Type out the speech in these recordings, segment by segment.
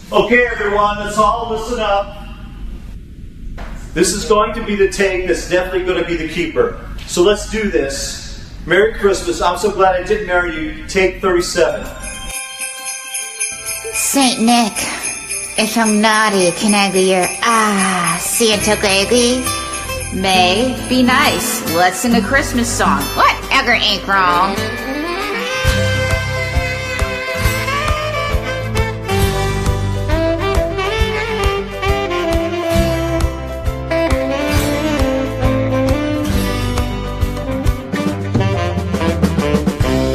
Okay, everyone, let's all listen up. This is going to be the take that's definitely going to be the keeper. So let's do this. Merry Christmas. I'm so glad I didn't marry you. Take 37. Saint Nick, if I'm naughty, can I be your Santa baby? May, be nice. Let's sing a Christmas song. Whatever ain't wrong.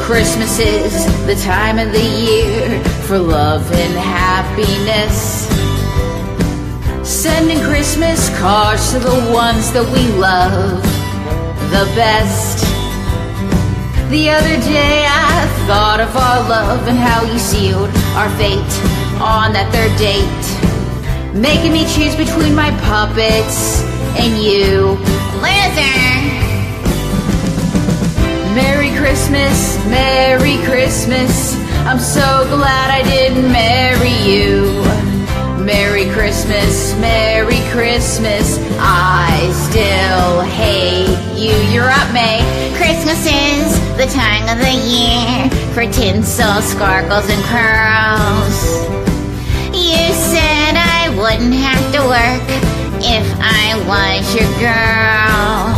Christmas is the time of the year for love and happiness. Sending Christmas cards to the ones that we love the best. The other day I thought of our love and how you sealed our fate on that third date, making me choose between my puppets and you. Loser! Merry Christmas, Merry Christmas. I'm so glad I didn't marry you. Merry Christmas, Merry Christmas. I still hate you. You're up, May. Christmas is the time of the year for tinsel, sparkles, and curls. You said I wouldn't have to work if I was your girl.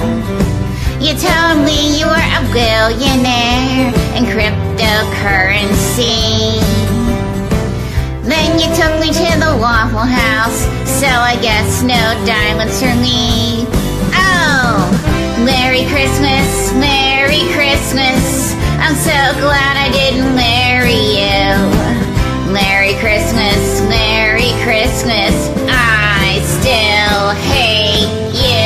You told me you were a billionaire in cryptocurrency. Then you took me to the Waffle House, so I guess no diamonds for me. Oh, Merry Christmas, Merry Christmas. I'm so glad I didn't marry you. Merry Christmas, Merry Christmas. I still hate you.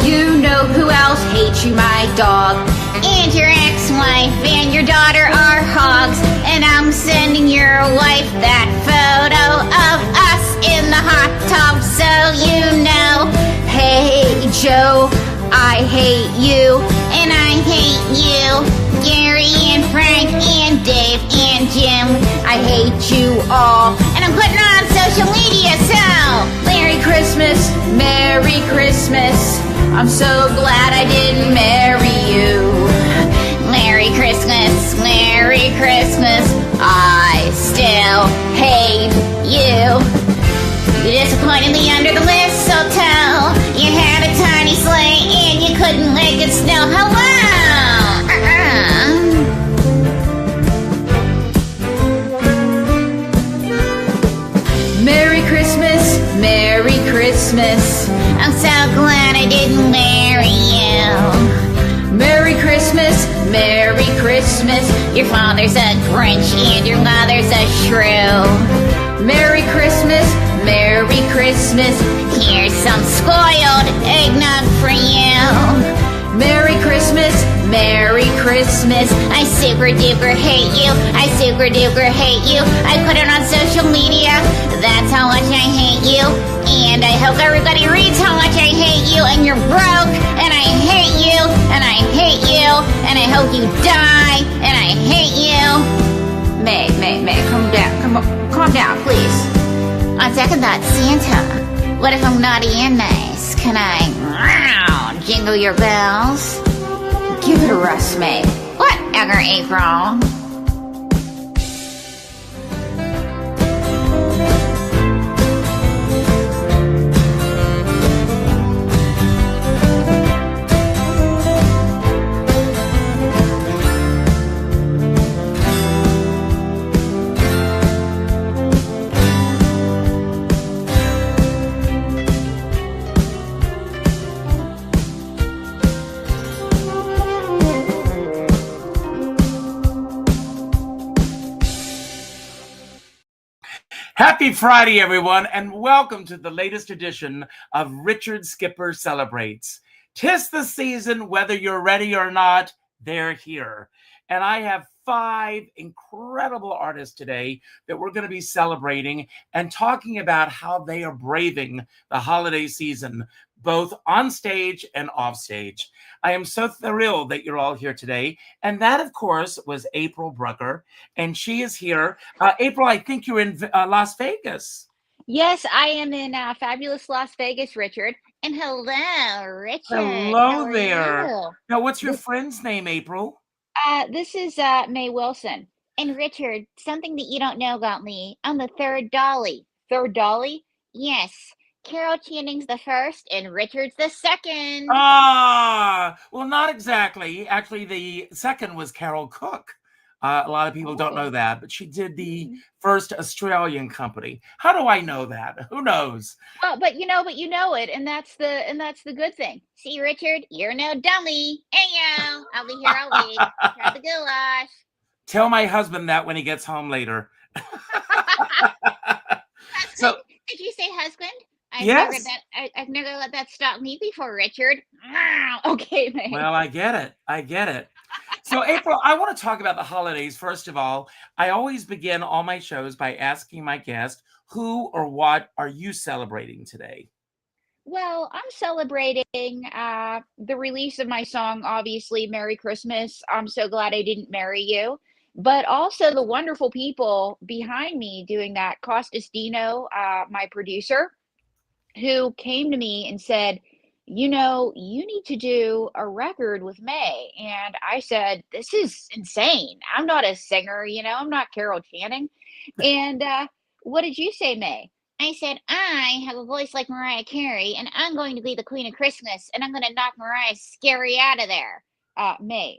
You know who else hates you, my dog. And your ex-wife and your daughter are hogs. And I'm sending your wife that photo of us in the hot tub so you know. Hey, Joe, I hate you. And I hate you. Gary and Frank and Dave and Jim. I hate you all. And I'm putting it on social media, so Merry Christmas, Merry Christmas. I'm so glad I didn't marry you. Merry Christmas, Merry Christmas. I still hate you. You disappointed me under the mistletoe. You had a tiny sleigh and you couldn't make it snow. Hello! Merry Christmas, Merry Christmas. I'm so glad I didn't marry you. Merry Christmas, Merry Christmas. Your father's a Grinch and your mother's a shrew. Merry Christmas, Merry Christmas. Here's some spoiled eggnog for you. Merry Christmas, Merry Christmas. I super duper hate you. I super duper hate you. I put it on social media. That's how much I hate you. And I hope everybody reads how much I hate you. And you're broke. And I hate you. And I hate you. And I hope you die. And I hate you. May, calm down. Calm down, please. On second thought, Santa, what if I'm naughty and nice? Can I jingle your bells? Give it a rest, May. Whatever, April. Happy Friday, everyone, and welcome to the latest edition of Richard Skipper Celebrates. 'Tis the season, whether you're ready or not, they're here. And I have 5 incredible artists today that we're going to be celebrating and talking about how they are braving the holiday season, both on stage and off stage. I am so thrilled that you're all here today. And that, of course, was April Brucker, and she is here. April, I think you're in Las Vegas. Yes, I am in fabulous Las Vegas, Richard. And hello, Richard. Hello How are there. you? Now, what's your friend's name, April? This is May Wilson. And Richard, something that you don't know about me, I'm the third Dolly. Third Dolly? Yes. Carol Channing's the first and Richard's the second. Ah, well, not exactly. Actually, the second was Carol Cook. A lot of people don't know that, but she did the first Australian company. How do I know that? Who knows? Well, but you know it, and that's the good thing. See, Richard, you're no dummy. Heyo, I'll be here all week. Try the goulash. Tell my husband that when he gets home later. So, did you say husband? Yes. I've never let that stop me before, Richard. Okay, man. Well, I get it. So, April, I want to talk about the holidays. First of all, I always begin all my shows by asking my guest, who or what are you celebrating today? Well, I'm celebrating the release of my song, obviously, Merry Christmas. I'm so glad I didn't marry you. But also the wonderful people behind me doing that. Costas Dino, my producer, who came to me and said, you need to do a record with May. And I said, this is insane. I'm not a singer, I'm not Carol Channing. And what did you say, May? I said, I have a voice like Mariah Carey, and I'm going to be the Queen of Christmas, and I'm going to knock Mariah scary out of there.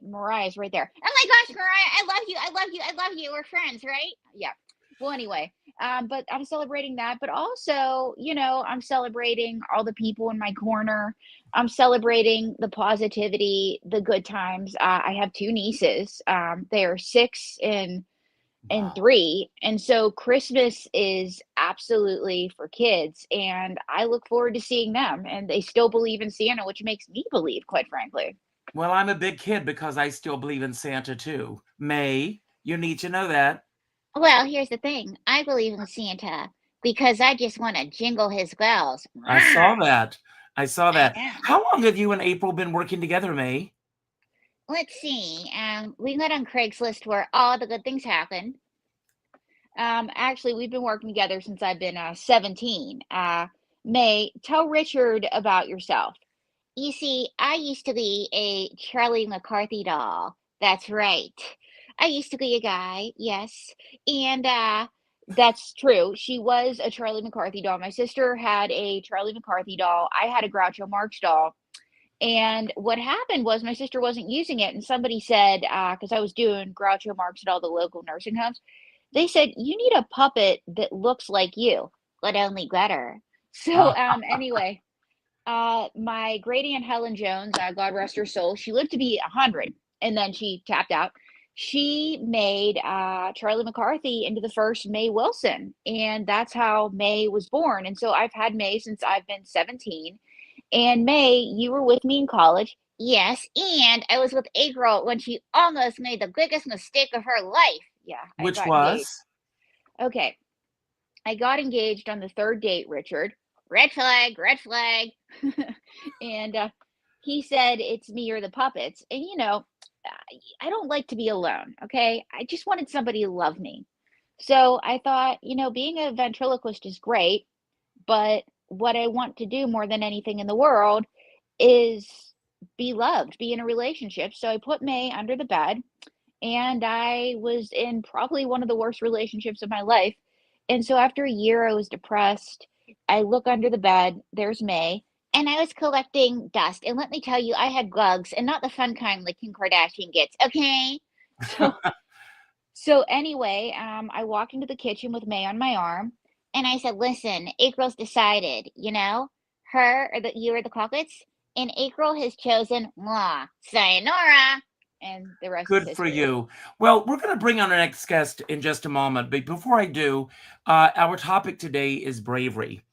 Mariah's right there. Oh my gosh, Mariah, I love you. We're friends, right? Yeah. Well, anyway, but I'm celebrating that, but also, I'm celebrating all the people in my corner. I'm celebrating the positivity, the good times. I have two nieces. They are 6 and 3. And so Christmas is absolutely for kids. And I look forward to seeing them. And they still believe in Santa, which makes me believe, quite frankly. Well, I'm a big kid because I still believe in Santa too. May, you need to know that. Well, here's the thing. I believe in Santa because I just want to jingle his bells. I saw that. How long have you and April been working together, May? Let's see. We met on Craigslist where all the good things happen. Actually, we've been working together since I've been 17. May, tell Richard about yourself. You see, I used to be a Charlie McCarthy doll. That's right. I used to be a guy, yes. And that's true. She was a Charlie McCarthy doll. My sister had a Charlie McCarthy doll. I had a Groucho Marx doll. And what happened was my sister wasn't using it. And somebody said, because I was doing Groucho Marx at all the local nursing homes, they said, you need a puppet that looks like you, but only better. So anyway, my great aunt Helen Jones, God rest her soul, she lived to be 100 and then she tapped out. She made Charlie McCarthy into the first May Wilson. And that's how May was born. And so I've had May since I've been 17. And May, you were with me in college. Yes. And I was with April when she almost made the biggest mistake of her life. Yeah. Which was? Okay. I got engaged on the 3rd date, Richard. Red flag. And he said, it's me or the puppets. And, I don't like to be alone, okay? I just wanted somebody to love me. So I thought, being a ventriloquist is great, but what I want to do more than anything in the world is be loved, be in a relationship. So I put May under the bed, and I was in probably one of the worst relationships of my life. And so after a year, I was depressed. I look under the bed, there's May. And I was collecting dust. And let me tell you, I had bugs, and not the fun kind like Kim Kardashian gets, okay? So anyway, I walked into the kitchen with May on my arm, and I said, listen, April's decided, her or you or the Coqs, and April has chosen sayonara. And the rest is Good for you. Well, we're going to bring on our next guest in just a moment. But before I do, our topic today is bravery.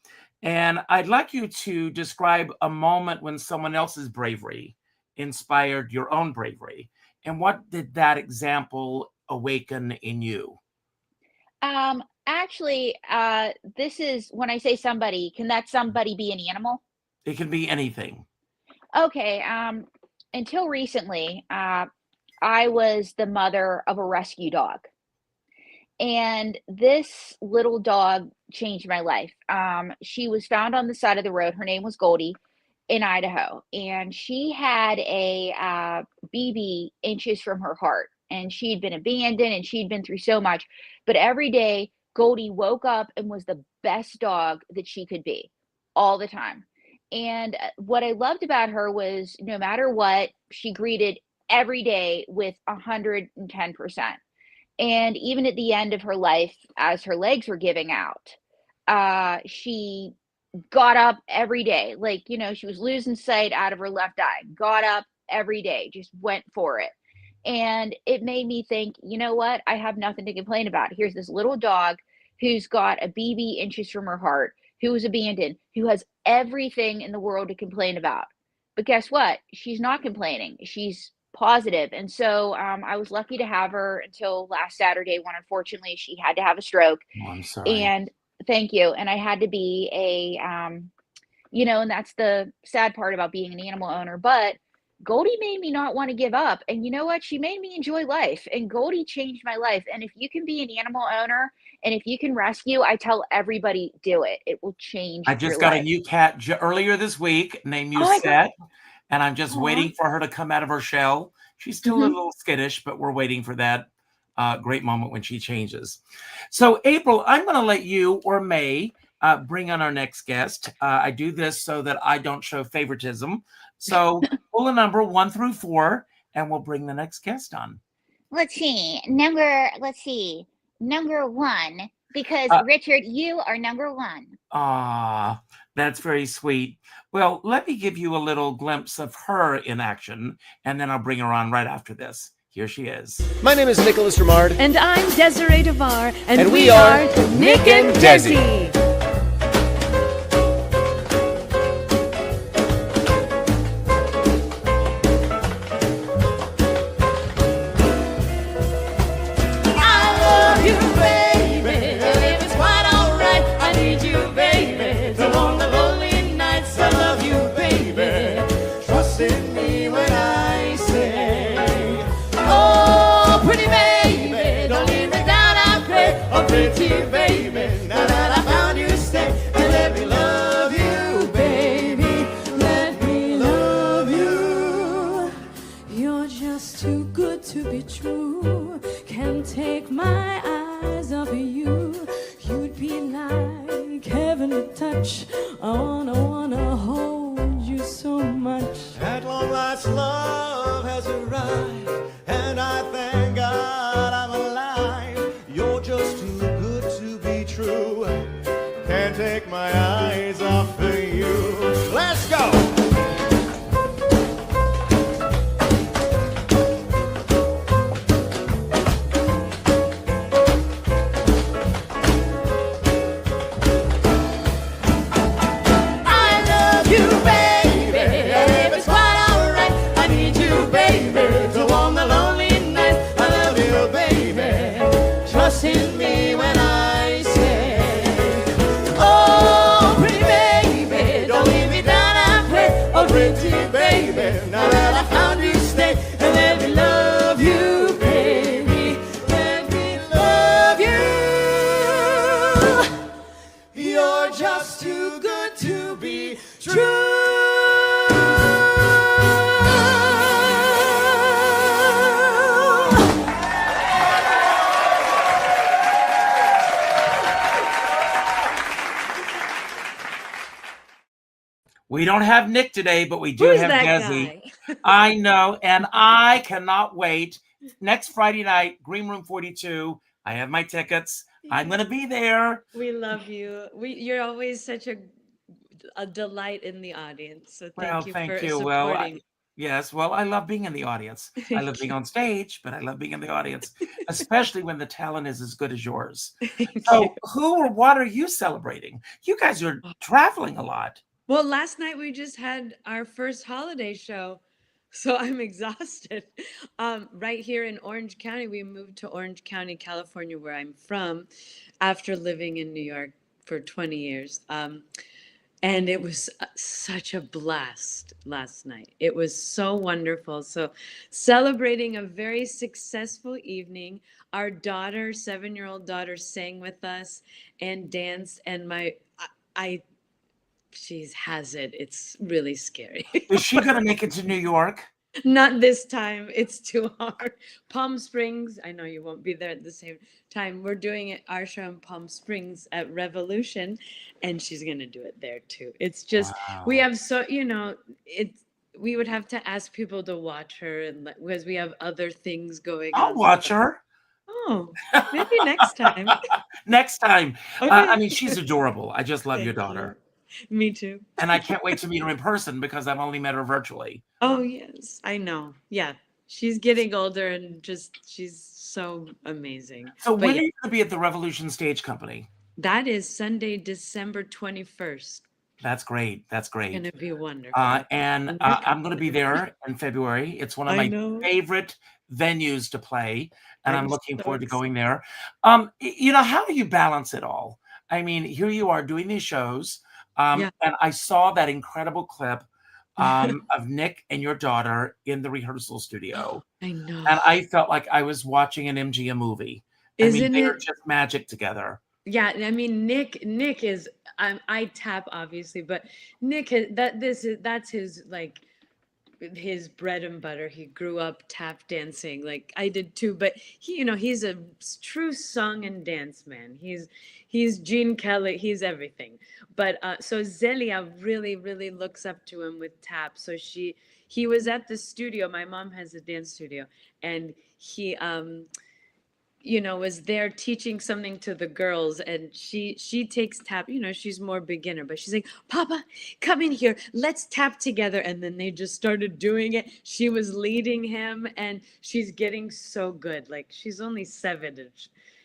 And I'd like you to describe a moment when someone else's bravery inspired your own bravery. And what did that example awaken in you? Actually, this is when I say somebody, can that somebody be an animal? It can be anything. Okay. Until recently, I was the mother of a rescue dog. And this little dog changed my life. She was found on the side of the road. Her name was Goldie in Idaho. And she had a BB inches from her heart. And she'd been abandoned and she'd been through so much. But every day, Goldie woke up and was the best dog that she could be all the time. And what I loved about her was no matter what, she greeted every day with 110%. And even at the end of her life, as her legs were giving out, she got up every day. Like, she was losing sight out of her left eye, got up every day, just went for it. And it made me think, you know what? I have nothing to complain about. Here's this little dog who's got a BB inches from her heart, who was abandoned, who has everything in the world to complain about. But guess what? She's not complaining. She's positive. And so I was lucky to have her until last Saturday when unfortunately she had to have a stroke. Oh, I'm sorry. And thank you. And I had to be and that's the sad part about being an animal owner. But Goldie made me not want to give up. And you know what? She made me enjoy life. And Goldie changed my life. And if you can be an animal owner and if you can rescue, I tell everybody, do it. It will change I just your got life. a new cat earlier this week named Oh my God. Musette, and I'm just Aw. waiting for her to come out of her shell. She's still a little skittish, but we're waiting for that great moment when she changes. So, April, I'm going to let you or May bring on our next guest. I do this so that I don't show favoritism. So pull a number 1 through 4, and we'll bring the next guest on. Let's see. Number 1, because Richard, you are number 1. Ah, that's very sweet. Well, let me give you a little glimpse of her in action, and then I'll bring her on right after this. Here she is. My name is Nicholas Ramard. And I'm Desiree Devar. And we are Nick and Desi. Pretty baby, now that I found you, stay and let me love you, baby. Let me love you. You're just too good to be true. Can't take my eyes off of you. You'd be like heaven to touch. I wanna hold you so much. At long last, love has arrived, and I thank God I'm alive. You're just too good to be true. Can't take my eyes off of you. Let's go! In me when I say, oh, pretty baby, don't leave me down and play. Oh, pretty baby, now that I found you, stay and let me love you, baby. Let me love you. You're just too good to be true. We don't have Nick today, but we do have Desi. I know, and I cannot wait. Next Friday night, Green Room 42. I have my tickets. I'm going to be there. We love you. You're always such a delight in the audience. So thank you for supporting. Well, yes, well, I love being in the audience. I love being on stage, but I love being in the audience, especially when the talent is as good as yours. So who or what are you celebrating? You guys are traveling a lot. Well, last night we just had our first holiday show, so I'm exhausted. Right here in Orange County, we moved to Orange County, California, where I'm from, after living in New York for 20 years. And it was such a blast last night. It was so wonderful. So, celebrating a very successful evening. Our daughter, 7-year-old daughter, sang with us and danced. And I she has it. It's really scary. Is she going to make it to New York? Not this time. It's too hard. Palm Springs. I know you won't be there at the same time. We're doing it, our show in Palm Springs at Revolution, and she's gonna do it there too. It's just we Wow. have so it's we would have to ask people to watch her and because we have other things going I'll on. watch her. Oh, maybe next time. Next time. Okay. I mean, she's adorable. I just love your Thank daughter. you. Me too. And I can't wait to meet her in person because I've only met her virtually. Oh yes, I know. Yeah, she's getting older and she's so amazing. So But when yeah, are you going to be at the Revolution Stage Company? that is Sunday, December 21st. That's great. That's great. Gonna be wonderful. And I'm going to be there in February. It's one of I my know. favorite venues to play, and I'm I'm looking so forward to excited. going there. How do you balance it all? I mean, here you are doing these shows, Yeah. and I saw that incredible clip of Nick and your daughter in the rehearsal studio, I know. and I felt like I was watching an MGM movie. I mean, Isn't they are it? just magic together. Yeah, I mean Nick is I tap obviously, but that's his like his bread and butter. He grew up tap dancing like I did too, but he's a true song and dance man. He's Gene Kelly, he's everything. But so Zelia really really looks up to him with tap. So he was at the studio. My mom has a dance studio, and he was there teaching something to the girls, and she takes tap. She's more beginner, but she's like, Papa, come in here, let's tap together. And then they just started doing it. She was leading him, and she's getting so good. Like, she's only 7, and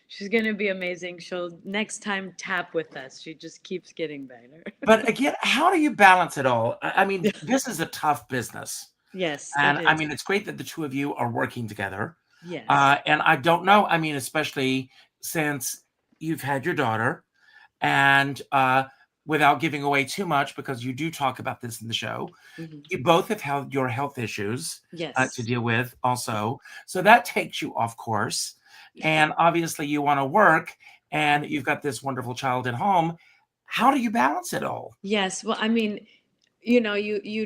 she's gonna be amazing. She'll next time tap with us. She just keeps getting better. But again, how do you balance it all? I mean, this is a tough business. Yes, And it I is. mean, it's great that the two of you are working together. Yes. And I don't know, I mean, especially since you've had your daughter, and without giving away too much, because you do talk about this in the show, Mhm. you both have had your health issues Yes. to deal with also. So that takes you off course. And obviously, you want to work, and you've got this wonderful child at home. How do you balance it all? Yes. Well, I mean, you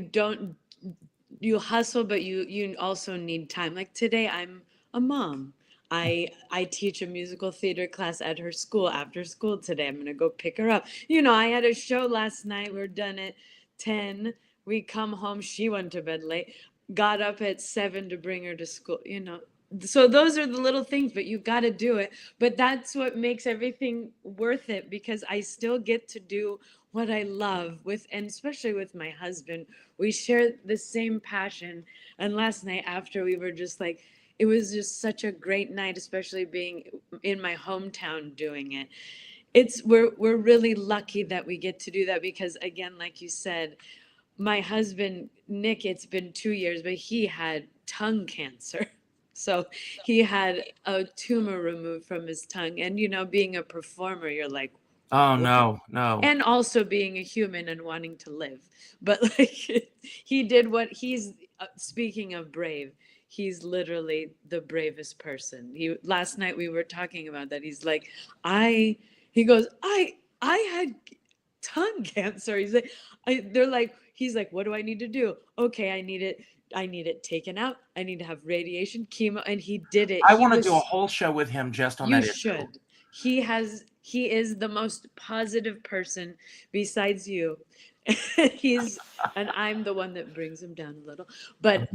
don't you hustle, but you also need time. Like today, I'm a mom. I teach a musical theater class at her school after school today. I'm gonna go pick her up. I had a show last night. We're done at 10. We come home. She went to bed late. Got up at 7 to bring her to school. So those are the little things, but you got to do it. But that's what makes everything worth it, because I still get to do what I love and especially with my husband. We share the same passion. And last night after, we were just like, it was just such a great night, especially being in my hometown doing it. We're really lucky that we get to do that, because again, like you said, my husband, Nick, it's been 2 years, but he had tongue cancer. So he had a tumor removed from his tongue. And, being a performer, you're like, Oh, what? no. And also being a human and wanting to live. But like, he did what he's, speaking of brave, he's literally the bravest person. Last night we were talking about that. He's like, he goes, I had tongue cancer. He's like, he's like, what do I need to do? Okay, I need it taken out. I need to have radiation, chemo, and he did it. I want to do a whole show with him just on You that issue. should. He is the most positive person besides you. And I'm the one that brings him down a little. But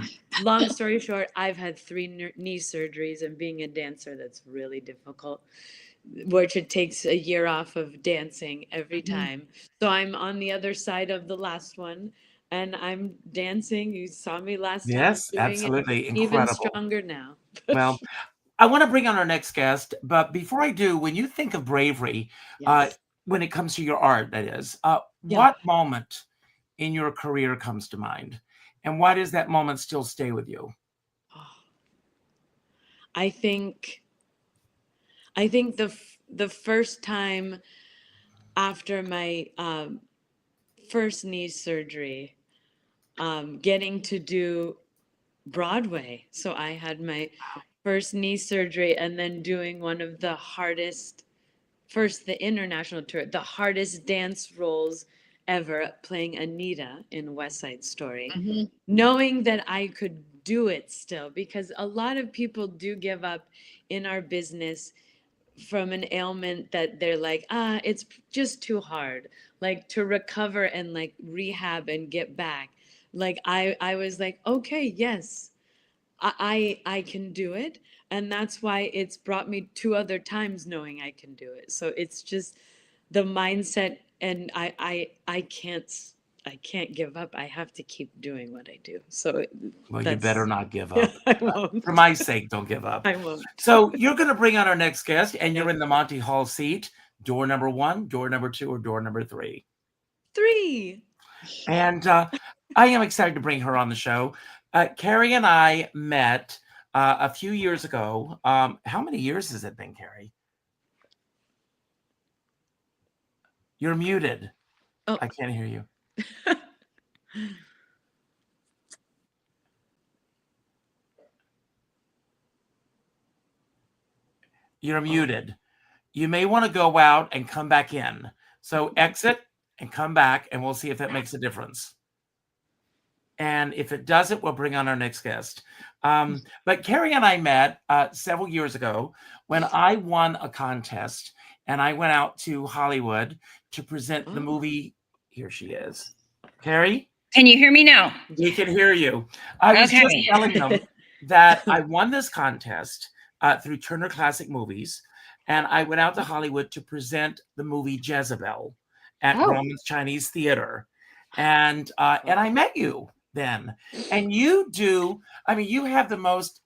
long story short, I've had 3 knee surgeries, and being a dancer, that's really difficult, which it takes a year off of dancing every time. So I'm on the other side of the last one, and I'm dancing. You saw me last time. Yes, Doing absolutely. it even Incredible. stronger now. Well, I want to bring on our next guest, but before I do, when you think of bravery, Yes. when it comes to your art, that is, Yeah. what moment in your career comes to mind? And why does that moment still stay with you? I think the first time after my first knee surgery, getting to do Broadway. So I had my first knee surgery and then doing one of the hardest, first the international tour, the hardest dance roles ever, playing Anita in West Side Story, knowing that I could do it still, because a lot of people do give up in our business from an ailment that they're like, it's just too hard, like to recover and like rehab and get back. Like I was like, okay, yes, I can do it. And that's why it's brought me 2 other times knowing I can do it. So it's just the mindset, and I can't give up. I have to keep doing what I do. So Well, you better not give Yeah, up. I won't. For my sake, don't give up. I won't. So you're going to bring on our next guest, and you're Yep. in the Monty Hall seat. Door number 1, door number 2, or door number 3. 3. And I am excited to bring her on the show. Carrie and I met a few years ago. How many years has it been, Carrie? You're muted. Oh. I can't hear you. You're muted. You may want to go out and come back in. So exit and come back, and we'll see if that makes a difference. And if it doesn't, we'll bring on our next guest. But Carrie and I met several years ago when I won a contest, and I went out to Hollywood to present the movie. Here she is. Carrie? Can you hear me now? We can hear you. I was just Okay. telling them that I won this contest through Turner Classic Movies, and I went out to Hollywood to present the movie Jezebel at Roman's Chinese Theater. And I met you then. And you do, I mean, you have the most,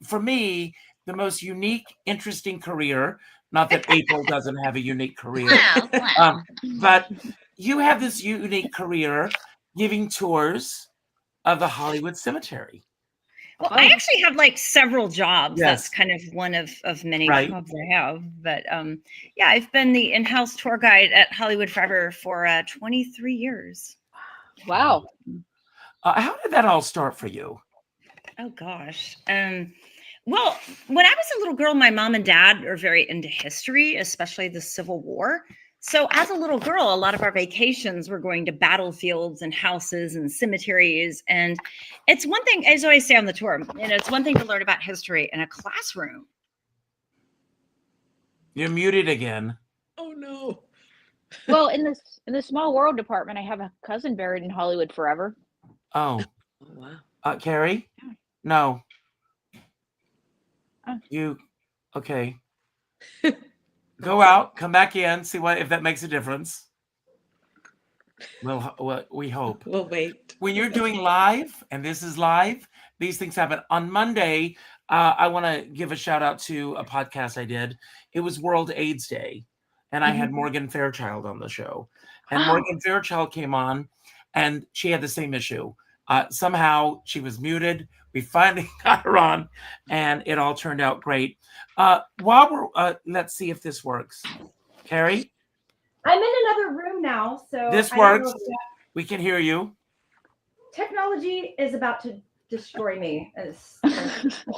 for me, the most unique, interesting career. Not that April doesn't have a unique career, but you have this unique career giving tours of the Hollywood Cemetery. Well, I actually have like several jobs. Yes. That's kind of one of many Right. jobs I have. But yeah, I've been the in-house tour guide at Hollywood Forever for 23 years. Wow. How did that all start for you? Oh gosh. Well, when I was a little girl, my mom and dad are very into history, especially the Civil War. So as a little girl, a lot of our vacations were going to battlefields and houses and cemeteries. And it's one thing, as I always say on the tour, and it's one thing to learn about history in a classroom. You're muted again. Oh no. Well, in the small world department, I have a cousin buried in Hollywood Forever. Oh, Oh wow. Carrie? No. Oh. You, okay. Go out, come back in, see if that makes a difference. Well, we hope. We'll wait. When you're doing live, and this is live, these things happen. On Monday, I want to give a shout out to a podcast I did. It was World AIDS Day, and I had Morgan Fairchild on the show. And Morgan Fairchild came on, and she had the same issue. Somehow she was muted. We finally got her on, and it all turned out great. While we're, let's see if this works. Carrie? I'm in another room now, so This I don't know works. if that- We can hear you. Technology is about to destroy me.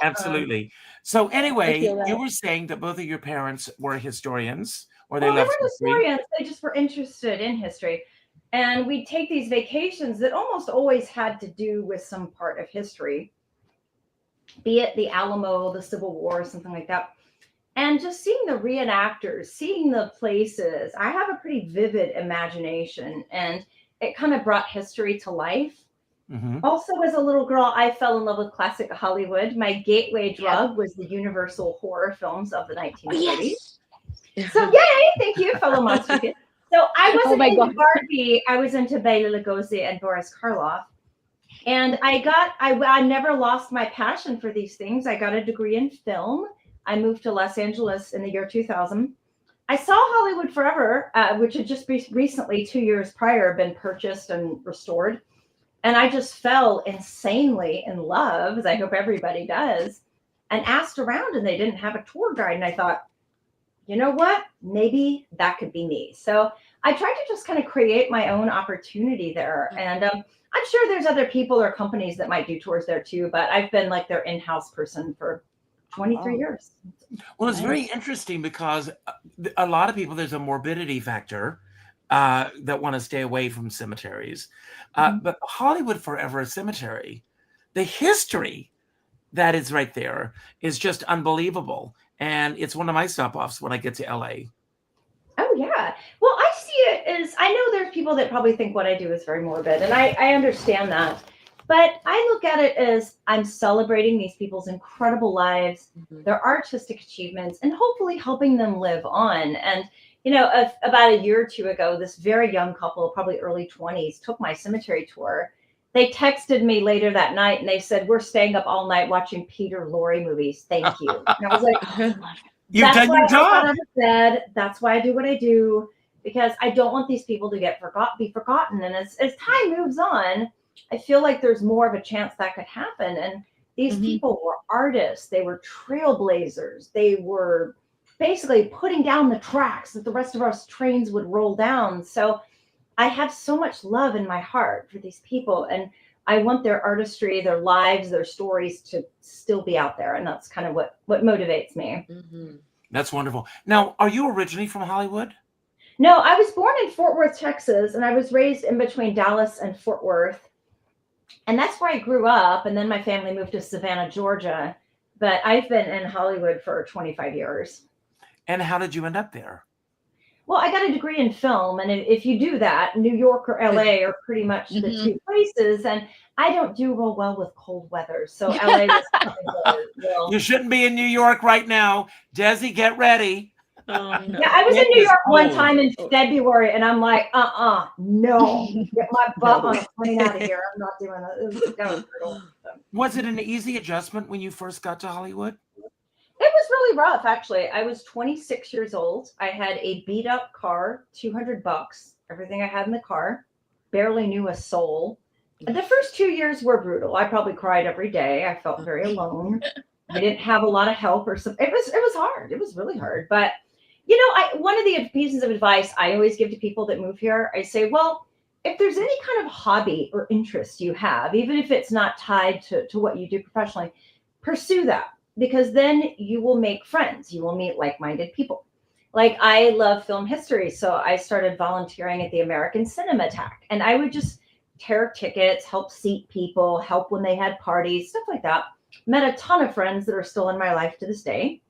Absolutely. So I anyway, feel that. you were saying that both of your parents were historians, or they Well, they loved were history. historians. They just were interested in history. And we'd take these vacations that almost always had to do with some part of history, be it the Alamo, the Civil War, something like that. And just seeing the reenactors, seeing the places, I have a pretty vivid imagination, and it kind of brought history to life. Also, as a little girl, I fell in love with classic Hollywood. My gateway drug was the Universal horror films of the 1930s. So, yay! Thank you, fellow monster kids. So, I wasn't my into God. Barbie. I was into Bela Lugosi and Boris Karloff. And I never lost my passion for these things. I got a degree in film. I moved to Los Angeles in the year 2000. I saw Hollywood Forever, which had just recently, 2 years prior, been purchased and restored. And I just fell insanely in love, as I hope everybody does, and asked around, and they didn't have a tour guide. And I thought, you know what? Maybe that could be me. So I tried to just kind of create my own opportunity there. And I'm sure there's other people or companies that might do tours there too, but I've been like their in-house person for 23 years. Well, it's very interesting because a lot of people, there's a morbidity factor that want to stay away from cemeteries. But Hollywood Forever a cemetery, the history that is right there is just unbelievable. And it's one of my stop-offs when I get to LA. Oh, yeah. Well, I see it as, I know there's people that probably think what I do is very morbid, and I understand that. But I look at it as I'm celebrating these people's incredible lives, their artistic achievements, and hopefully helping them live on. And, you know, about a year or two ago, this very young couple, probably early 20s, took my cemetery tour. They texted me later that night and they said, "We're staying up all night watching Peter Lorre movies. Thank you." And I was like, You've done your job. That's why I do what I do, because I don't want these people to be forgotten. And as time moves on, I feel like there's more of a chance that could happen. And these people were artists. They were trailblazers. They were basically putting down the tracks that the rest of our trains would roll down. So I have so much love in my heart for these people, and I want their artistry, their lives, their stories to still be out there. And that's kind of what motivates me. That's wonderful. Now, are you originally from Hollywood? No, I was born in Fort Worth, Texas, and I was raised in between Dallas and Fort Worth. And that's where I grew up. And then my family moved to Savannah, Georgia. But I've been in Hollywood for 25 years. And how did you end up there? Well, I got a degree in film, and if you do that, New York or LA are pretty much the two places. And I don't do real well with cold weather, so LA was You shouldn't be in New York right now. Desi, get ready. Yeah, I was in New York one time in February, and I'm like, no, get my butt on a plane out of here. I'm not doing that. It was kind of brutal. Was it an easy adjustment when you first got to Hollywood? It was really rough, actually. I was 26 years old. I had a beat up car, $200, everything I had in the car, barely knew a soul. The first 2 years were brutal. I probably cried every day. I felt very alone. I didn't have a lot of help or something. It was hard. It was really hard. But, you know, one of the pieces of advice I always give to people that move here, I say, well, if there's any kind of hobby or interest you have, even if it's not tied to what you do professionally, pursue that. Because then you will make friends. You will meet like-minded people. Like, I love film history, so I started volunteering at the American Cinematheque, and I would just tear tickets, help seat people, help when they had parties, stuff like that. Met a ton of friends that are still in my life to this day.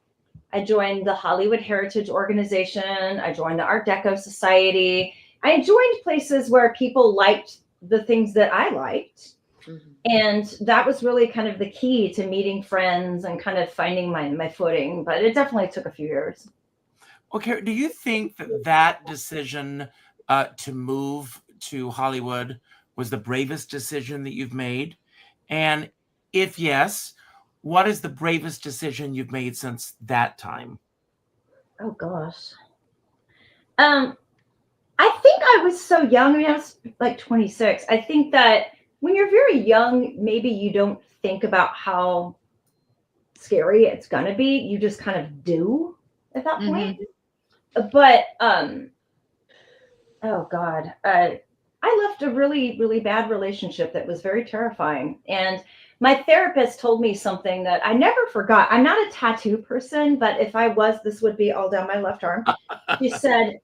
I joined the Hollywood Heritage Organization. I joined the Art Deco Society. I joined places where people liked the things that I liked. And that was really kind of the key to meeting friends and kind of finding my footing. But it definitely took a few years. Okay, do you think that decision to move to Hollywood was the bravest decision that you've made? And if yes, what is the bravest decision you've made since that time? Oh, gosh. I think I was so young. I mean, I was like 26. I think that when you're very young, maybe you don't think about how scary it's going to be. You just kind of do at that point. But, oh God, I left a really, really bad relationship that was very terrifying. And my therapist told me something that I never forgot. I'm not a tattoo person, but if I was, this would be all down my left arm. She said,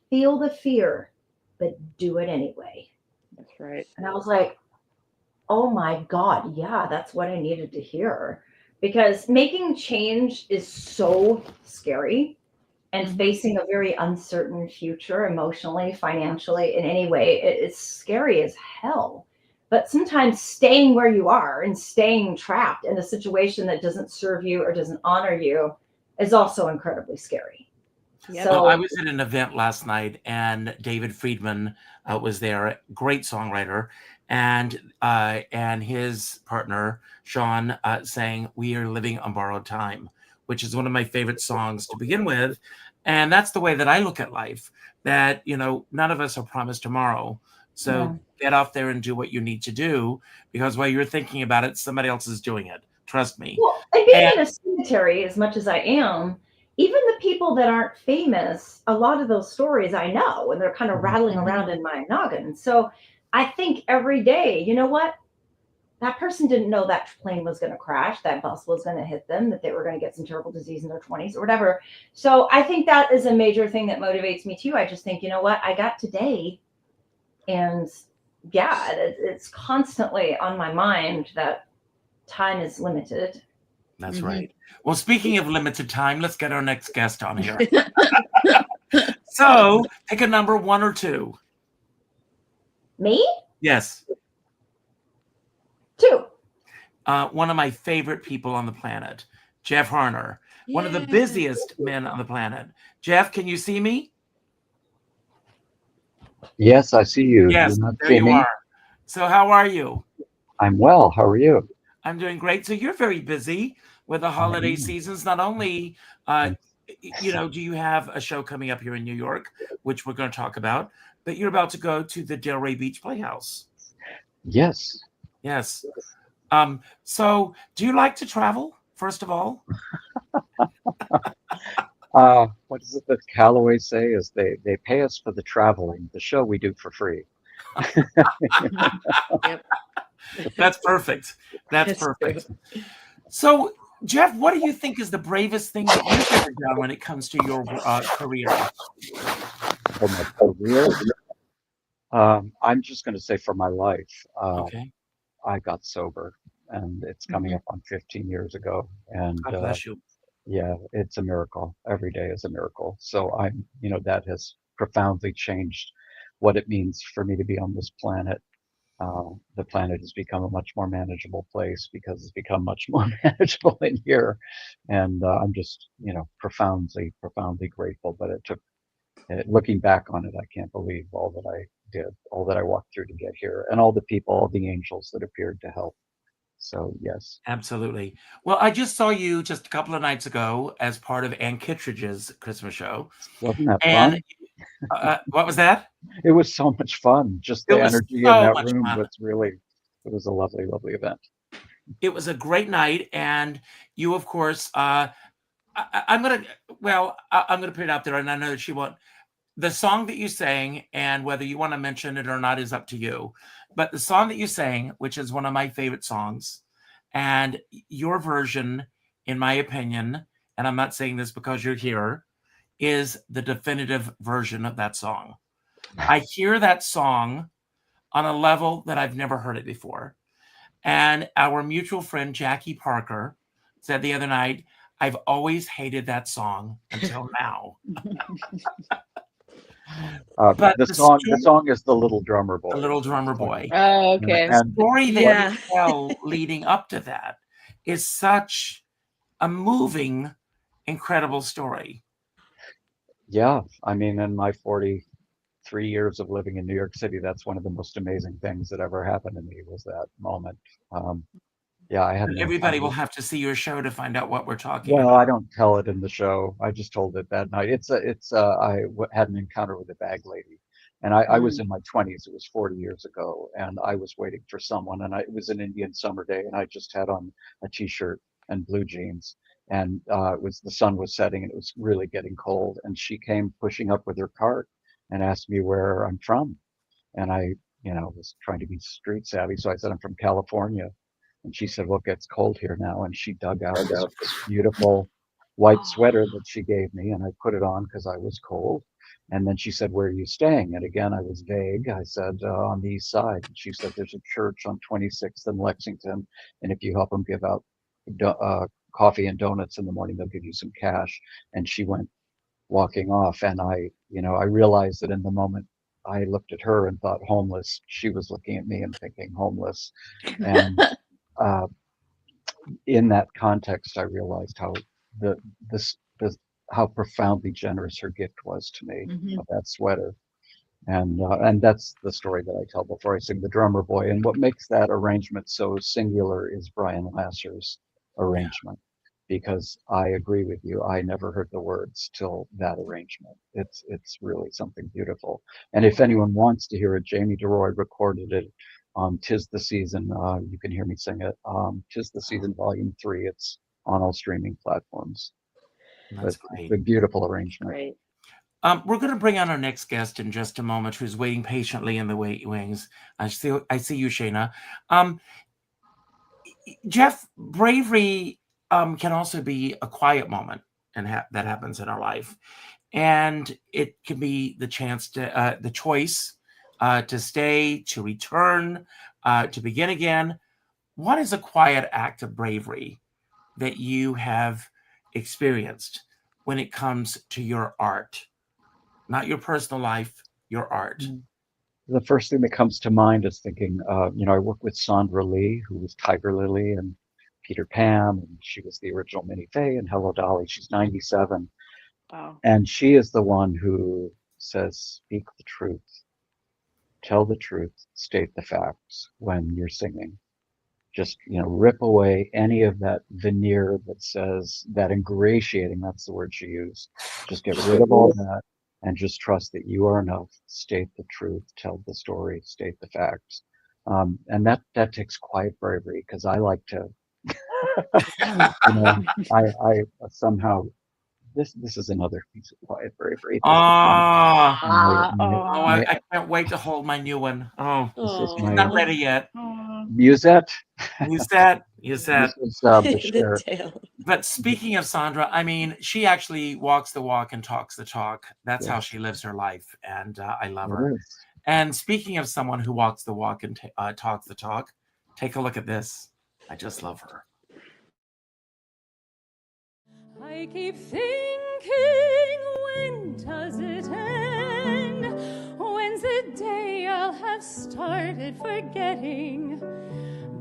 feel the fear, but do it anyway. That's right. And I was like, oh my God, yeah, that's what I needed to hear. Because making change is so scary, and facing a very uncertain future emotionally, financially, in any way, it's scary as hell. But sometimes staying where you are and staying trapped in a situation that doesn't serve you or doesn't honor you is also incredibly scary. Yep. So I was at an event last night, and David Friedman was there, great songwriter, and his partner Sean sang "We Are Living on Borrowed Time," which is one of my favorite songs to begin with. And that's the way that I look at life, that, you know, none of us are promised tomorrow. So get off there and do what you need to do, because while you're thinking about it, somebody else is doing it. Trust me. Well, and being in a cemetery, as much as I am, even the people that aren't famous, a lot of those stories I know, and they're kind of rattling around in my noggin. So I think every day, you know what? That person didn't know that plane was going to crash, that bus was going to hit them, that they were going to get some terrible disease in their 20s or whatever. So I think that is a major thing that motivates me too. I just think, you know what? I got today. And yeah, it's constantly on my mind that time is limited. That's right. Well, speaking of limited time, let's get our next guest on here. So pick a number, 1 or 2. Me? Yes. 2. One of my favorite people on the planet, Jeff Harner, one of the busiest men on the planet. Jeff, can you see me? Yes, I see you. Yes, Do you not there see you me? are. So how are you? I'm well. How are you? I'm doing great. So you're very busy with the holiday seasons. Not only, do you have a show coming up here in New York, which we're going to talk about, but you're about to go to the Delray Beach Playhouse. Yes. Yes. So do you like to travel, first of all? What is it that Callaway say is they pay us for the traveling. The show we do for free. Yep. That's perfect. That's perfect. So, Jeff, what do you think is the bravest thing that you've ever done when it comes to your career? For my career? I'm just going to say for my life. Okay. I got sober, and it's coming up on 15 years ago. And God bless you. yeah, it's a miracle. Every day is a miracle. So that has profoundly changed what it means for me to be on this planet. The planet has become a much more manageable place because it's become much more manageable in here. And I'm just, profoundly, profoundly grateful. But it took, looking back on it, I can't believe all that I did, all that I walked through to get here, and all the people, all the angels that appeared to help. So, yes. Absolutely. Well, I just saw you just a couple of nights ago as part of Ann Kittredge's Christmas show. Wasn't that fun? What was that? It was so much fun. Just the energy in that room was really, it was a lovely, lovely event. It was a great night. And you, of course, I'm going to put it out there, and I know that she won't. The song that you sang, and whether you want to mention it or not is up to you. But the song that you sang, which is one of my favorite songs, and your version, in my opinion, and I'm not saying this because you're here, is the definitive version of that song. I hear that song on a level that I've never heard it before. And our mutual friend, Jackie Parker, said the other night, I've always hated that song until now. But the song is The Little Drummer Boy. The Little Drummer Boy. Oh, okay. The story that you tell leading up to that is such a moving, incredible story. Yeah. I mean, in my 43 years of living in New York City, that's one of the most amazing things that ever happened to me was that moment. I had. Everybody will have to see your show to find out what we're talking about. Well, I don't tell it in the show. I just told it that night. I had an encounter with a bag lady, and I was in my 20s. It was 40 years ago, and I was waiting for someone, and it was an Indian summer day, and I just had on a t-shirt and blue jeans, and the sun was setting, and it was really getting cold, and she came pushing up with her cart and asked me where I'm from, and I was trying to be street savvy, so I said I'm from California. And she said, well, it gets cold here now. And she dug out this beautiful white sweater that she gave me. And I put it on because I was cold. And then she said, where are you staying? And again, I was vague. I said, on the east side. And she said, there's a church on 26th in Lexington. And if you help them give out coffee and donuts in the morning, they'll give you some cash. And she went walking off. And I realized that in the moment, I looked at her and thought homeless. She was looking at me and thinking homeless. And in that context, I realized how how profoundly generous her gift was to me of that sweater, and that's the story that I tell before I sing The Drummer Boy. And what makes that arrangement so singular is Brian Lasser's arrangement, because I agree with you. I never heard the words till that arrangement. It's really something beautiful. And if anyone wants to hear it, Jamie DeRoy recorded it. 'Tis the Season. You can hear me sing it. 'Tis the Season, Volume 3. It's on all streaming platforms. That's But great. it's a beautiful arrangement. Great. We're going to bring on our next guest in just a moment, who's waiting patiently in the wings. I see you, Shana. Jeff, bravery can also be a quiet moment, and that happens in our life, and it can be the chance to the choice to stay, to return, to begin again. What is a quiet act of bravery that you have experienced when it comes to your art? Not your personal life, your art. The first thing that comes to mind is thinking, I work with Sandra Lee, who was Tiger Lily and Peter Pan, and she was the original Minnie Fay and Hello Dolly. She's 97. Wow. And she is the one who says, speak the truth, tell the truth, state the facts when you're singing. Just, rip away any of that veneer that says, that ingratiating, that's the word she used. Just get rid of all that and just trust that you are enough. State the truth, tell the story, state the facts. And that takes quiet bravery, because I like to, I somehow, this is another piece of quiet bravery. I can't wait to hold my new one. It's not ready yet. Musette. Musette. This is Bashir. But speaking of Sandra, I mean, she actually walks the walk and talks the talk. That's how she lives her life, and I love her. And speaking of someone who walks the walk and talks the talk, take a look at this. I just love her. I keep thinking, when does it end? When's the day I'll have started forgetting?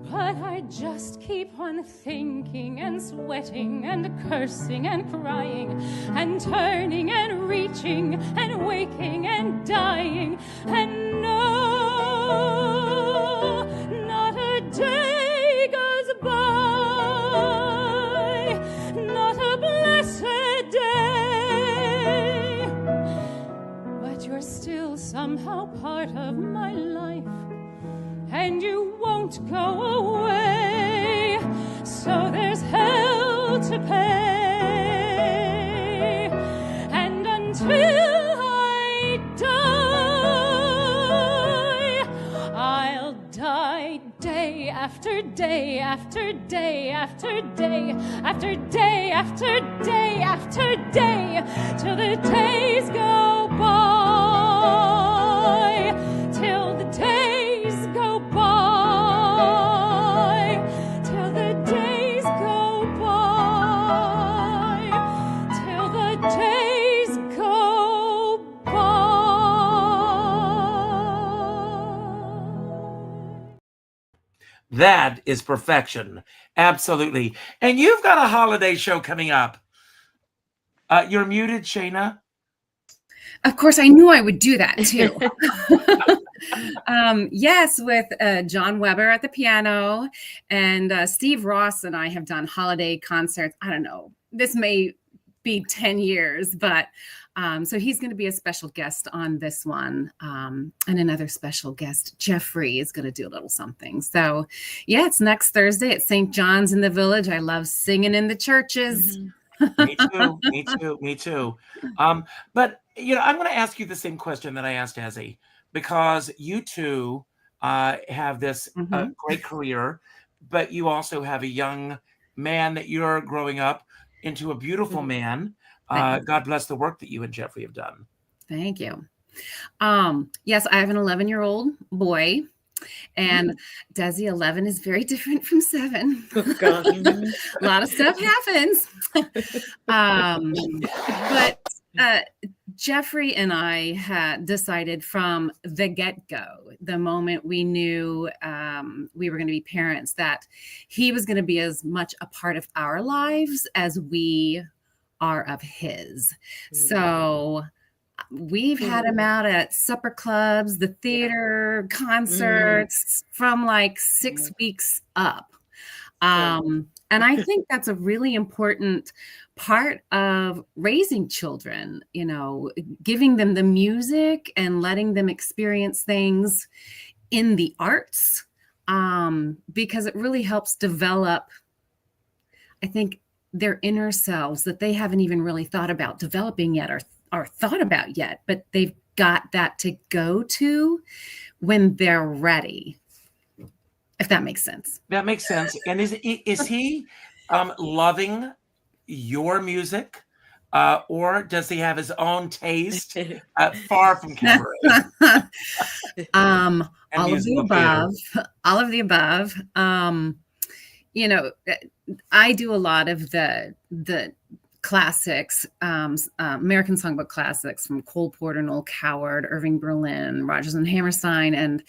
But I just keep on thinking and sweating and cursing and crying and turning and reaching and waking and dying. And no, not a day goes by, not a blessed day, but you're still somehow part of my life, and you won't go away, so there's hell to pay. And until I die, I'll die day after day after day after day after day after day after day, till the days go by, till the days go by, till the days go by, till the days go by. That is perfection. Absolutely. And you've got a holiday show coming up. You're muted, Shana. Of course, I knew I would do that too. Yes, with John Weber at the piano, and Steve Ross and I have done holiday concerts. I don't know, this may be 10 years, but so he's going to be a special guest on this one. And another special guest, Jeffrey, is going to do a little something. So yeah, it's next Thursday at St. John's in the Village. I love singing in the churches. Mm-hmm. Me too. But I'm going to ask you the same question that I asked Ezzy, because you two have this great career, but you also have a young man that you're growing up into a beautiful man. God bless the work that you and Jeffrey have done. Thank you. Yes, I have an 11-year-old boy. And Desi, 11 is very different from 7. Oh, God. A lot of stuff happens. But Jeffrey and I had decided from the get-go, the moment we knew we were going to be parents, that he was going to be as much a part of our lives as we are of his. So we've had him out at supper clubs, the theater, concerts from like 6 weeks up. And I think that's a really important part of raising children, giving them the music and letting them experience things in the arts, because it really helps develop, I think, their inner selves that they haven't even really thought about developing yet or thought about yet, but they've got that to go to when they're ready, if that makes sense. That makes sense. And is he loving your music, or does he have his own taste? Far from cabaret. All of the above. All of the above. You know, I do a lot of the classics, American Songbook classics from Cole Porter, Noel Coward, Irving Berlin, Rodgers and Hammerstein,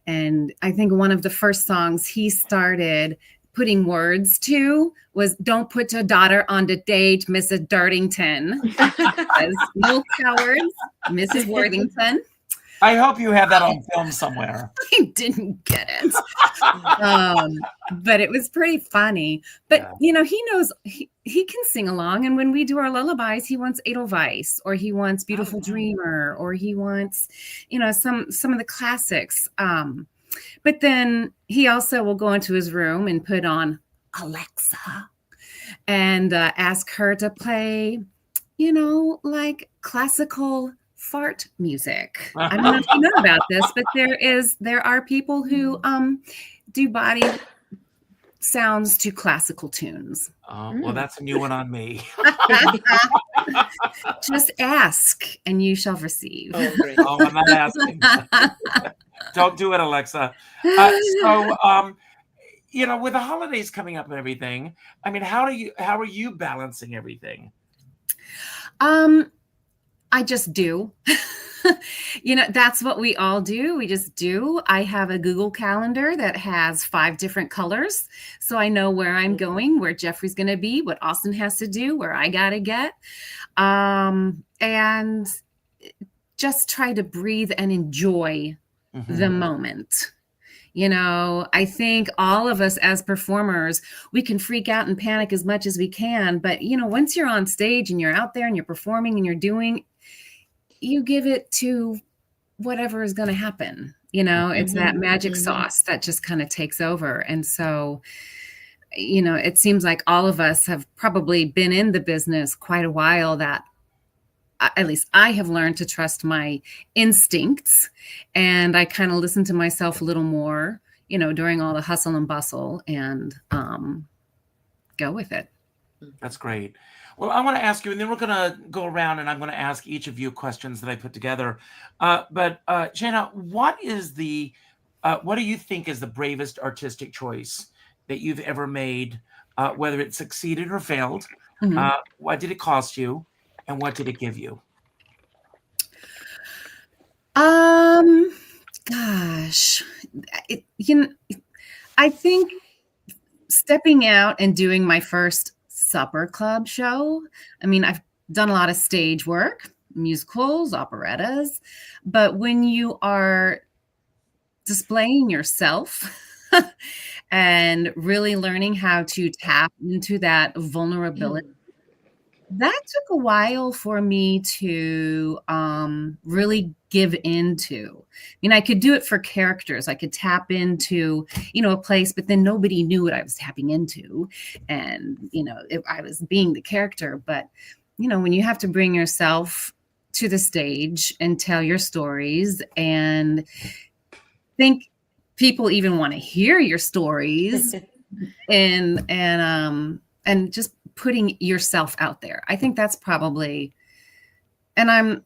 and I think one of the first songs he started putting words to was "Don't Put Your Daughter on the Date, Mrs. Dirtington." As Noel Coward's Mrs. Worthington. I hope you have that on film somewhere. I didn't get it. But it was pretty funny. But, you know, he knows he can sing along. And when we do our lullabies, he wants Edelweiss, or he wants Beautiful Dreamer, or he wants, you know, some of the classics. But then he also will go into his room and put on Alexa and ask her to play, you know, like classical fart music. I don't know if you know about this, but there are people who do body sounds to classical tunes. Well, that's a new one on me. Just ask and you shall receive. Oh, I'm not asking. Don't do it, Alexa. You know, with the holidays coming up and everything, I mean, how are you balancing everything? I just do. You know, that's what we all do. We just do. I have a Google Calendar that has 5 different colors. So I know where I'm going, where Jeffrey's going to be, what Austin has to do, where I got to get. And just try to breathe and enjoy the moment. You know, I think all of us as performers, we can freak out and panic as much as we can. But, you know, once you're on stage and you're out there and you're performing and you're doing, you give it to whatever is going to happen. You know, it's that magic sauce that just kind of takes over. And so, you know, it seems like all of us have probably been in the business quite a while, that at least I have learned to trust my instincts, and I kind of listen to myself a little more, you know, during all the hustle and bustle, and go with it. That's great. Well, I want to ask you, and then we're going to go around and I'm going to ask each of you questions that I put together. But Shana, what do you think is the bravest artistic choice that you've ever made, whether it succeeded or failed? What did it cost you? And what did it give you? Gosh, I think stepping out and doing my first supper club show. I mean, I've done a lot of stage work, musicals, operettas, but when you are displaying yourself and really learning how to tap into that vulnerability, that took a while for me to really give into. I mean, I could do it for characters. I could tap into, you know, a place, but then nobody knew what I was tapping into. And, you know, I was being the character. But, you know, when you have to bring yourself to the stage and tell your stories and think people even want to hear your stories and just putting yourself out there. I think that's probably, and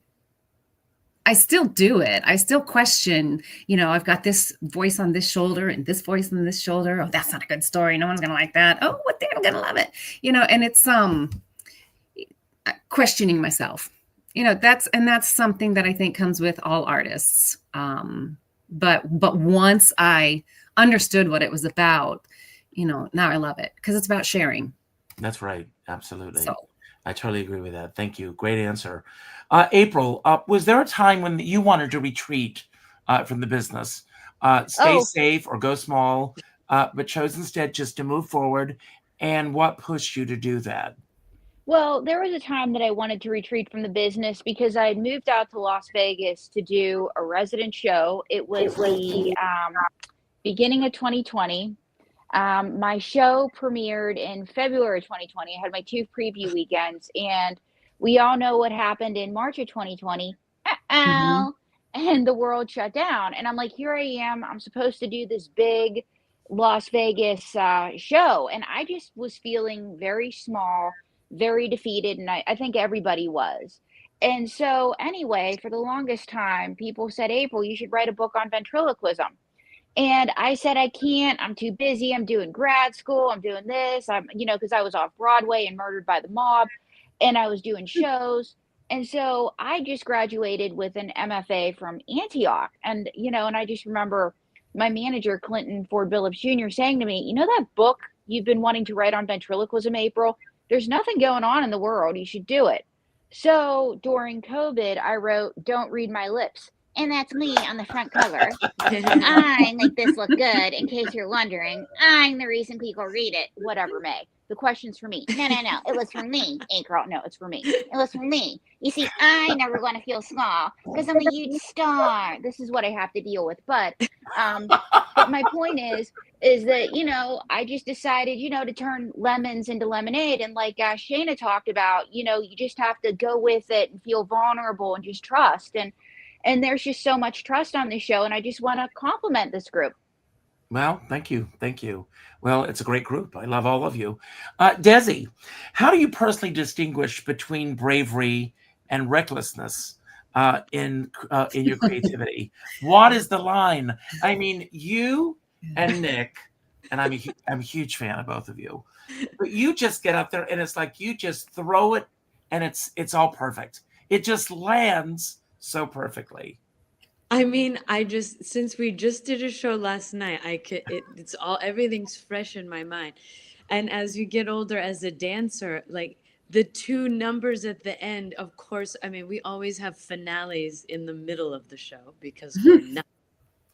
I still do it. I still question, you know, I've got this voice on this shoulder and this voice on this shoulder. Oh, that's not a good story. No one's going to like that. Oh, what they're going to love it. You know, and it's questioning myself, you know, that's something that I think comes with all artists. But once I understood what it was about, you know, now I love it because it's about sharing. That's right. Absolutely. So. I totally agree with that. Thank you. Great answer. April, was there a time when you wanted to retreat from the business, stay safe or go small, but chose instead just to move forward? And what pushed you to do that? Well, there was a time that I wanted to retreat from the business because I had moved out to Las Vegas to do a resident show. It was the beginning of 2020. My show premiered in February 2020. I had my 2 preview weekends, and we all know what happened in March of 2020. Mhm. And the world shut down. And I'm like, here I am. I'm supposed to do this big Las Vegas show. And I just was feeling very small, very defeated. And I think everybody was. And so, anyway, for the longest time, people said, April, you should write a book on ventriloquism. And I said, I can't. I'm too busy. I'm doing grad school. I'm doing this. Because I was off Broadway and Murdered by the Mob, and I was doing shows. And so I just graduated with an MFA from Antioch. And I just remember my manager, Clinton Ford Billups Jr., saying to me, that book you've been wanting to write on ventriloquism, April, there's nothing going on in the world. You should do it. So during COVID, I wrote Don't Read My Lips. And that's me on the front cover. I make this look good, in case you're wondering. I'm the reason people read it. Whatever, May. The question's for me. No. It was for me. April. No, it's for me. It was for me. You see, I never want to feel small because I'm a huge star. This is what I have to deal with. But my point is that, I just decided, to turn lemons into lemonade. And like Shana talked about, you just have to go with it and feel vulnerable and just trust. And there's just so much trust on this show, and I just want to compliment this group. Well, thank you. Thank you. Well, it's a great group. I love all of you. Desi, how do you personally distinguish between bravery and recklessness in your creativity? What is the line? I mean, you and Nick, and I'm a huge fan of both of you, but you just get up there and it's like you just throw it and it's all perfect. It just lands so perfectly. I mean, since we just did a show last night, everything's fresh in my mind. And as you get older as a dancer, like the 2 numbers at the end, of course, I mean, we always have finales in the middle of the show because we're not.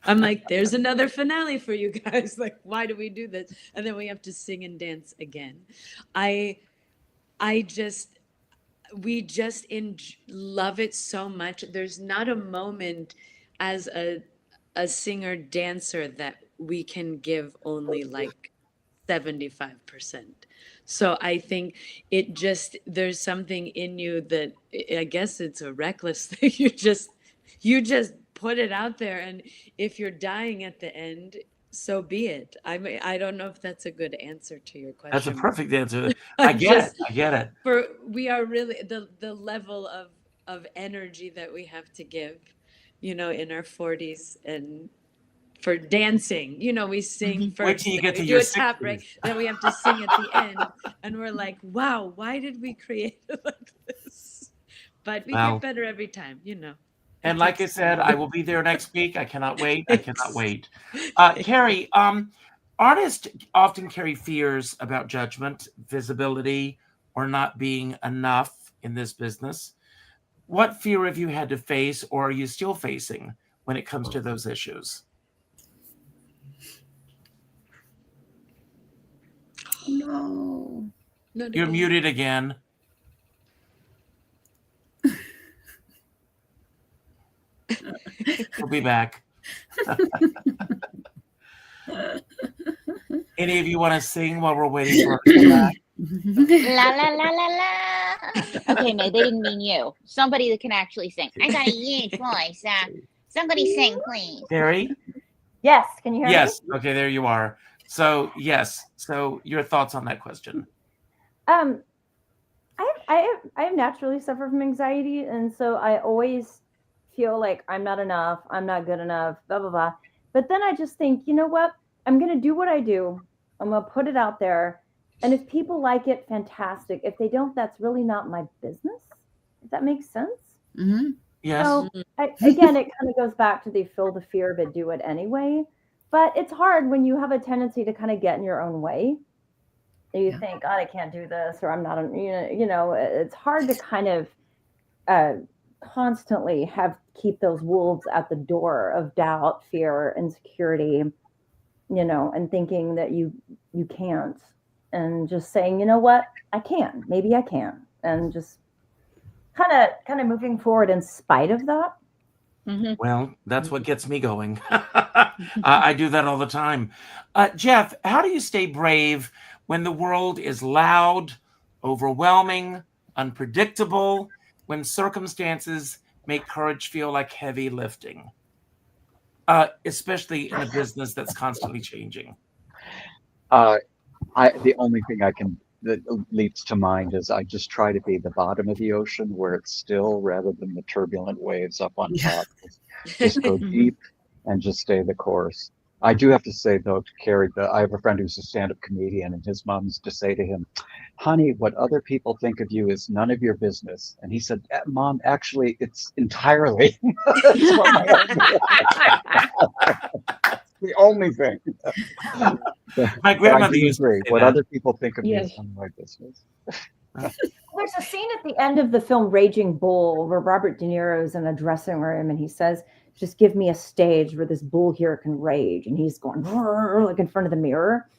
I'm like, there's another finale for you guys. Like, why do we do this? And then we have to sing and dance again. We just love it so much. There's not a moment as a singer dancer that we can give only like 75%. So I think there's something in you that I guess it's a reckless thing. You just put it out there, and if you're dying at the end, so be it. I don't know if that's a good answer to your question. That's a perfect answer. I get it. We are really the level of energy that we have to give, in our 40s, and for dancing, we sing first. Wait till you get to we your do a tap 60s. break, then we have to sing at the end, and we're like, wow, why did we create it like this? But we get better every time, And like I said, I will be there next week. I cannot wait. I cannot wait. Carrie, artists often carry fears about judgment, visibility, or not being enough in this business. What fear have you had to face, or are you still facing when it comes to those issues? No. You're muted again. We'll be back. Any of you want to sing while we're waiting for her to come back? La la la la la. Okay, no, they didn't mean you. Somebody that can actually sing. I got a huge voice. Somebody sing, please. Carrie? Yes, can you hear me? Yes. Okay, there you are. So, yes. So, your thoughts on that question? I have naturally suffered from anxiety, and so I always feel like I'm not enough, I'm not good enough, blah blah blah. But then I just think, you know what? I'm gonna do what I do. I'm gonna put it out there, and if people like it, fantastic. If they don't, that's really not my business. If that makes sense. Mm-hmm. Yes. So again, it kind of goes back to the feel the fear, but do it anyway. But it's hard when you have a tendency to kind of get in your own way. You think, God, I can't do this, or I'm not, it's hard to kind of constantly keep those wolves at the door of doubt, fear, insecurity, and thinking that you can't, and just saying, you know what, I can, maybe I can, and just kind of moving forward in spite of that. Well, that's what gets me going. I do that all the time. Jeff, how do you stay brave when the world is loud, overwhelming, unpredictable, when circumstances make courage feel like heavy lifting, especially in a business that's constantly changing? The only thing that leaps to mind is I just try to be the bottom of the ocean where it's still rather than the turbulent waves up on top. Just go deep and just stay the course. I do have to say though, to Carrie, I have a friend who's a stand-up comedian, and his mom used to say to him, "Honey, what other people think of you is none of your business." And he said, "Mom, actually, it's entirely." It's the only thing. My grandmother used to say what that. other people think of me is none of my business. There's a scene at the end of the film Raging Bull where Robert De Niro's in a dressing room and he says, "Just give me a stage where this bull here can rage." And he's going like in front of the mirror.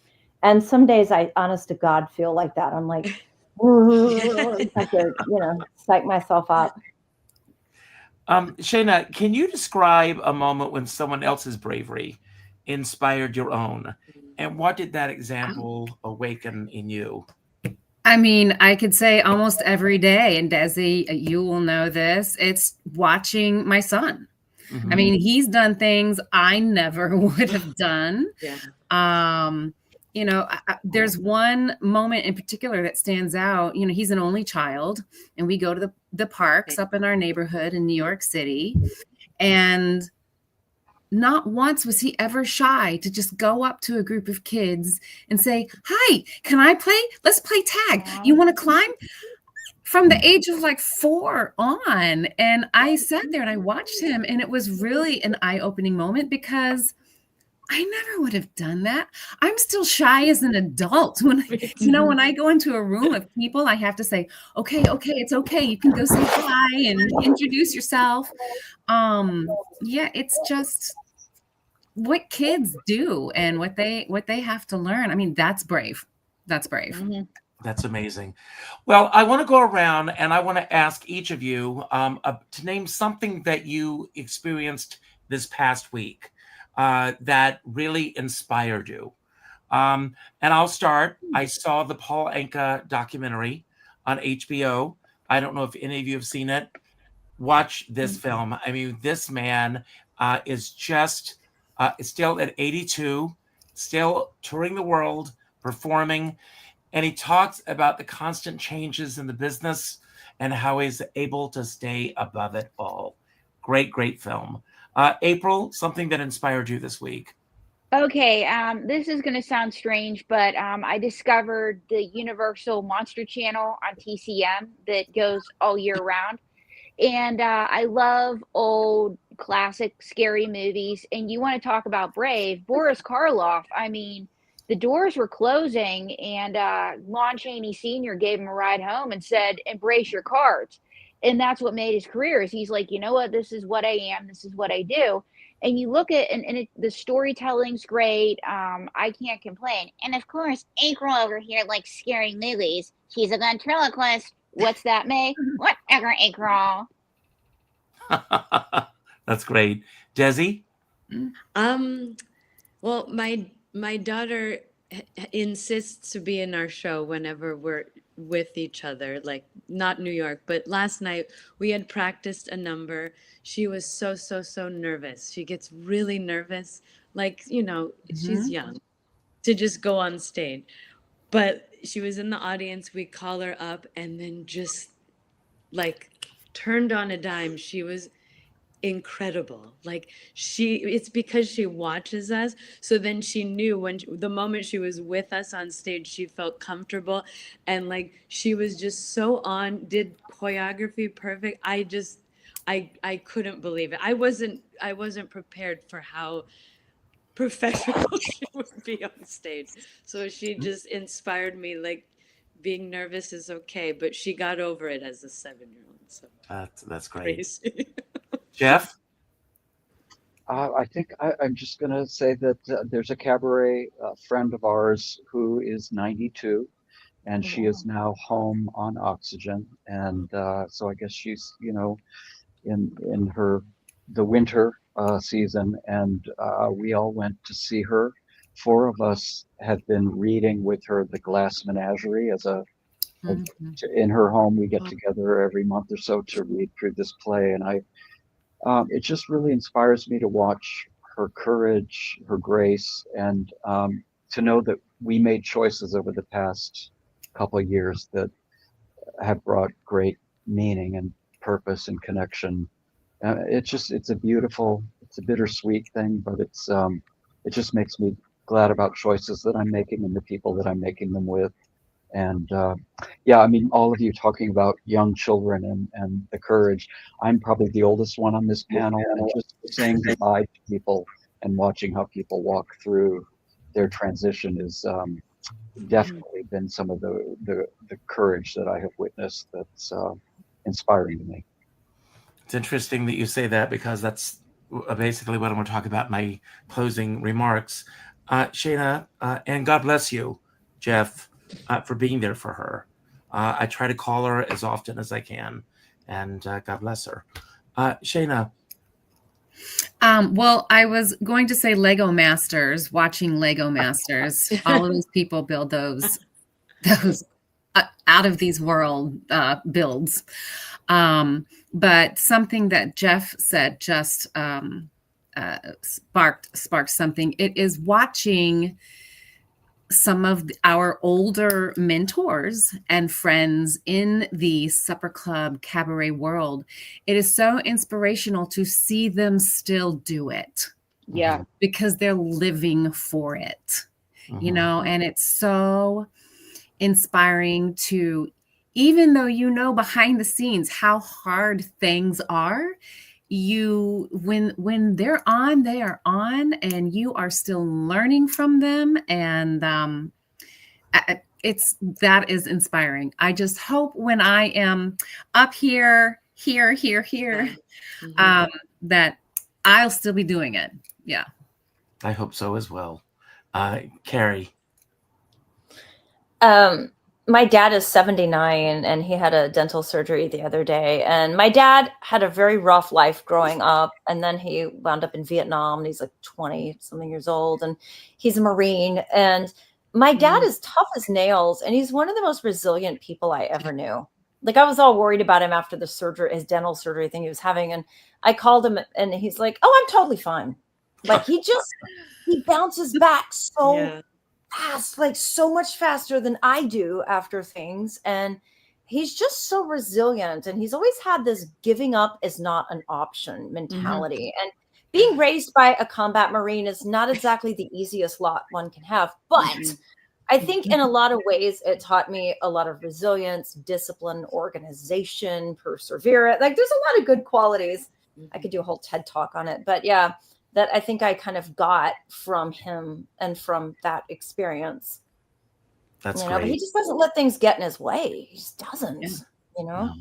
And some days I, honest to God, feel like that. I'm like, I could, psych myself up. Shana, can you describe a moment when someone else's bravery inspired your own? And what did that example awaken in you? I mean, I could say almost every day, and Desi, you will know this, it's watching my son. I mean, he's done things I never would have done. There's one moment in particular that stands out. He's an only child, and we go to the parks up in our neighborhood in New York City, and not once was he ever shy to just go up to a group of kids and say, "Hi, can I play? Let's play tag. You want to climb?" From the age of like 4 on. And I sat there and I watched him, and it was really an eye-opening moment because I never would have done that. I'm still shy as an adult. When I go into a room of people, I have to say, okay, it's okay. You can go say hi and introduce yourself. It's just what kids do and what they have to learn. I mean, that's brave. That's brave. That's amazing. Well, I want to go around and I want to ask each of you to name something that you experienced this past week that really inspired you. And I'll start. I saw the Paul Anka documentary on HBO. I don't know if any of you have seen it. Watch this film. I mean, this man is just still at 82, still touring the world, performing. And he talks about the constant changes in the business and how he's able to stay above it all. Great, great film. April, something that inspired you this week. Okay, this is going to sound strange, but I discovered the Universal Monster Channel on TCM that goes all year round. And I love old classic scary movies. And you want to talk about brave, Boris Karloff. I mean, the doors were closing, and Lon Chaney Sr. gave him a ride home and said, "Embrace your cards." And that's what made his career. Is he's like, you know what? This is what I am. This is what I do. And you look at, the storytelling's great. I can't complain. And of course, April over here likes scary movies. She's a ventriloquist. What's that, May? Whatever, April. That's great. Desi? Well, my daughter insists to be in our show whenever we're with each other, like not New York, but last night we had practiced a number. She was so nervous. She gets really nervous, like, she's young to just go on stage. But she was in the audience. We call her up and then just like turned on a dime. She was incredible. Like it's because she watches us. So then she knew the moment she was with us on stage, she felt comfortable. And like, she was just so did choreography perfect. I couldn't believe it. I wasn't prepared for how professional she would be on stage. So she just inspired me, like, being nervous is okay, but she got over it as a 7-year-old. So that's great. Crazy. Jeff? I think I'm just going to say that there's a cabaret friend of ours who is 92, and she is now home on oxygen. And so I guess she's, in her the winter season, and we all went to see her. 4 of us have been reading with her The Glass Menagerie as in her home. We get together every month or so to read through this play, and it just really inspires me to watch her courage, her grace, and to know that we made choices over the past couple of years that have brought great meaning and purpose and connection. It's a bittersweet thing, but it just makes me glad about choices that I'm making and the people that I'm making them with. And yeah, I mean, all of you talking about young children and the courage. I'm probably the oldest one on this panel, and just saying goodbye to people and watching how people walk through their transition is definitely been some of the courage that I have witnessed that's inspiring to me. It's interesting that you say that, because that's basically what I'm going to talk about in my closing remarks. Shana, and God bless you, Jeff, for being there for her. I try to call her as often as I can, and God bless her. Shana. Well, I was going to say Lego Masters, watching Lego Masters. All of those people build those out of these world builds. But something that Jeff said just sparked something. It is watching some of our older mentors and friends in the supper club cabaret world. It is so inspirational to see them still do it. Yeah. Because they're living for it, you know, and it's so inspiring to, even though you know behind the scenes how hard things are, when they're on, they are on, and you are still learning from them. And that is inspiring. I just hope when I am up here, that I'll still be doing it. Yeah. I hope so as well. Carrie. My dad is 79 and he had a dental surgery the other day. And my dad had a very rough life growing up. And then he wound up in Vietnam, and he's like 20 something years old, and he's a Marine. And my dad is tough as nails, and he's one of the most resilient people I ever knew. Like, I was all worried about him after the surgery, his dental surgery thing he was having. And I called him and he's like, "Oh, I'm totally fine." Like, he bounces back so fast, like so much faster than I do after things. And he's just so resilient. And he's always had this giving up is not an option mentality. And being raised by a combat Marine is not exactly the easiest lot one can have. But I think in a lot of ways, it taught me a lot of resilience, discipline, organization, perseverance. Like, there's a lot of good qualities. I could do a whole TED talk on it. But yeah, that I think I kind of got from him and from that experience. That's great. great. But he just doesn't let things get in his way. He just doesn't, you know?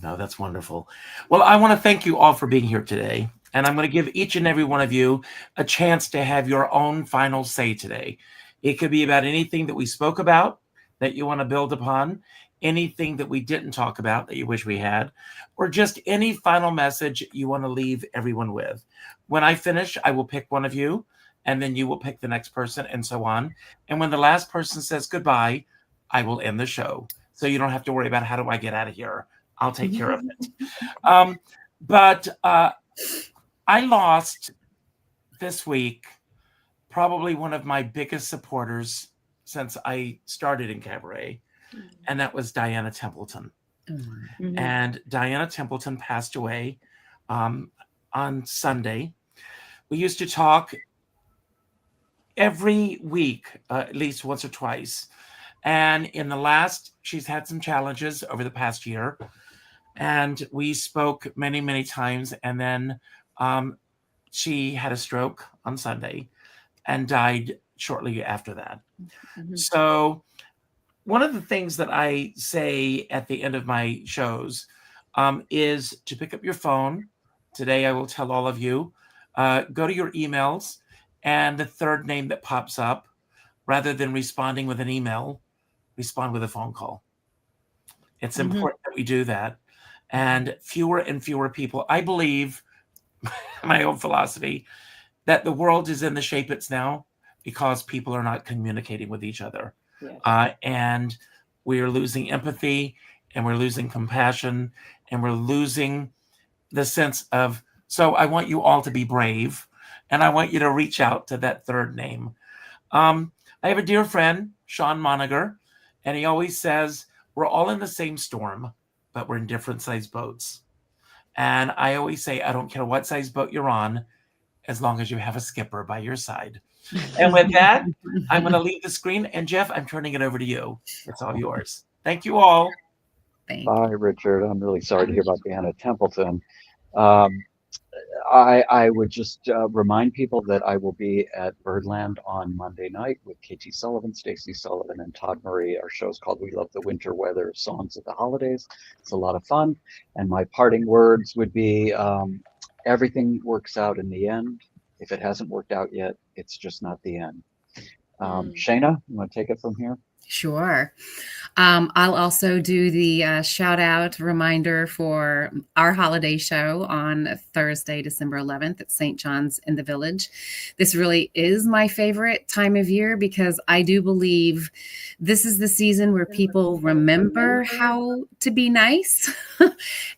No, that's wonderful. Well, I want to thank you all for being here today. And I'm going to give each and every one of you a chance to have your own final say today. It could be about anything that we spoke about that you want to build upon, anything that we didn't talk about that you wish we had, or just any final message you want to leave everyone with. When I finish, I will pick one of you, and then you will pick the next person, and so on. And when the last person says goodbye, I will end the show. So you don't have to worry about how do I get out of here. I'll take care of it. But I lost this week probably one of my biggest supporters since I started in cabaret, and that was Diana Templeton. And Diana Templeton passed away on Sunday. We used to talk every week, at least once or twice. And she's had some challenges over the past year. And we spoke many, many times. And then she had a stroke on Sunday and died shortly after that. So one of the things that I say at the end of my shows is to pick up your phone. Today, I will tell all of you, go to your emails, and the third name that pops up, rather than responding with an email, respond with a phone call. It's important that we do that. And fewer people, I believe, my own philosophy, that the world is in the shape it's now because people are not communicating with each other. Yes. And we are losing empathy, and we're losing compassion, and we're losing the sense of, so I want you all to be brave, and I want you to reach out to that third name. I have a dear friend, Sean Moniger, and he always says, we're all in the same storm, but we're in different size boats. And I always say, I don't care what size boat you're on, as long as you have a skipper by your side. And with that, I'm going to leave the screen. And Jeff, I'm turning it over to you. It's all yours. Thank you all. Bye, Richard. I'm really sorry to hear about Anna Templeton. I would just remind people that I will be at Birdland on Monday night with KT Sullivan, Stacey Sullivan, and Todd Murray. Our show's called We Love the Winter Weather, Songs of the Holidays. It's a lot of fun. And my parting words would be, everything works out in the end. If it hasn't worked out yet, it's just not the end. Shana, you want to take it from here? Sure. I'll also do the shout out reminder for our holiday show on Thursday, December 11th at St. John's in the Village. This really is my favorite time of year because I do believe this is the season where people remember how to be nice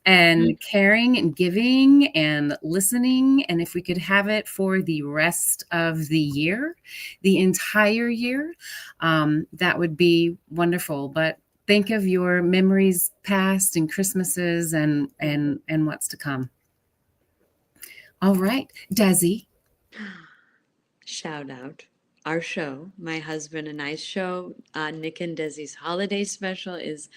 and caring and giving and listening. And if we could have it for the rest of the year, the entire year, that would be wonderful. But think of your memories past and Christmases and what's to come. All right, Desi. Shout out. Our show, my husband and I's show, Nick and Desi's holiday special, is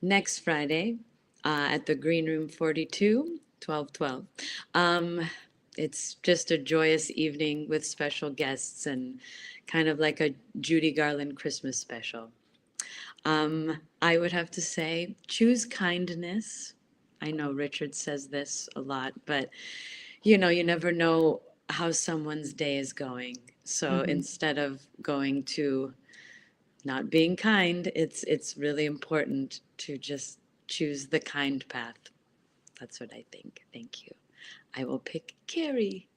next Friday at the Green Room 42, 1212. It's just a joyous evening with special guests and kind of like a Judy Garland Christmas special. I would have to say, choose kindness. I know Richard says this a lot, but you know, you never know how someone's day is going. So instead of going to not being kind, it's really important to just choose the kind path. That's what I think. Thank you. I will pick Carrie.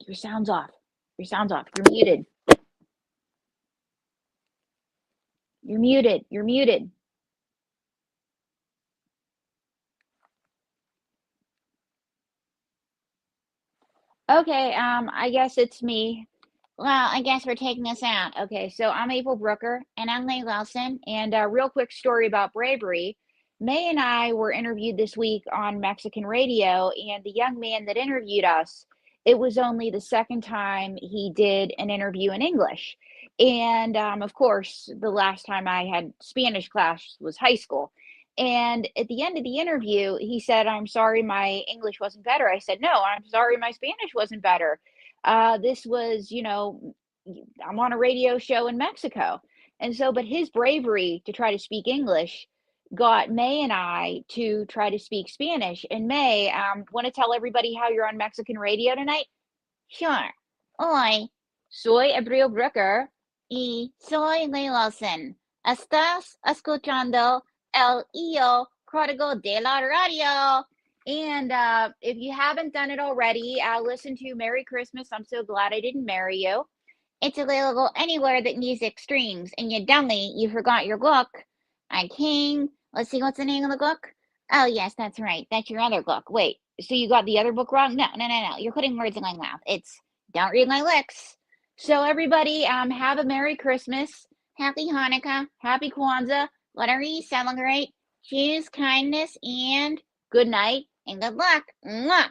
Your sound's off. Your sound's off. You're muted. You're muted. You're muted. Okay, I guess it's me. Well, I guess we're taking us out. Okay, so I'm April Brooker, and I'm Leigh Wilson. And a real quick story about Bravery. May and I were interviewed this week on Mexican radio, and the young man that interviewed us, it was only the second time he did an interview in English. And of course, the last time I had Spanish class was high school. And at the end of the interview, he said, I'm sorry my English wasn't better. I said, no, I'm sorry my Spanish wasn't better. This was, you know, I'm on a radio show in Mexico. And so, but his bravery to try to speak English got May and I to try to speak Spanish. And May, want to tell everybody how you're on Mexican radio tonight? Sure. Hoy, soy April Brooker y soy Leigh Wilson. Estás escuchando El Hijo Código de la Radio. And if you haven't done it already, listen to Merry Christmas, I'm So Glad I Didn't Marry You. It's available anywhere that music streams. And you dummy, you forgot your book. I King. Let's see, what's the name of the book? Oh, yes, that's right. That's your other book. Wait, so you got the other book wrong? No. You're putting words in my mouth. It's Don't Read My Lips. So everybody, have a Merry Christmas. Happy Hanukkah. Happy Kwanzaa. Whatever you celebrate. Choose kindness and good night and good luck. Mwah.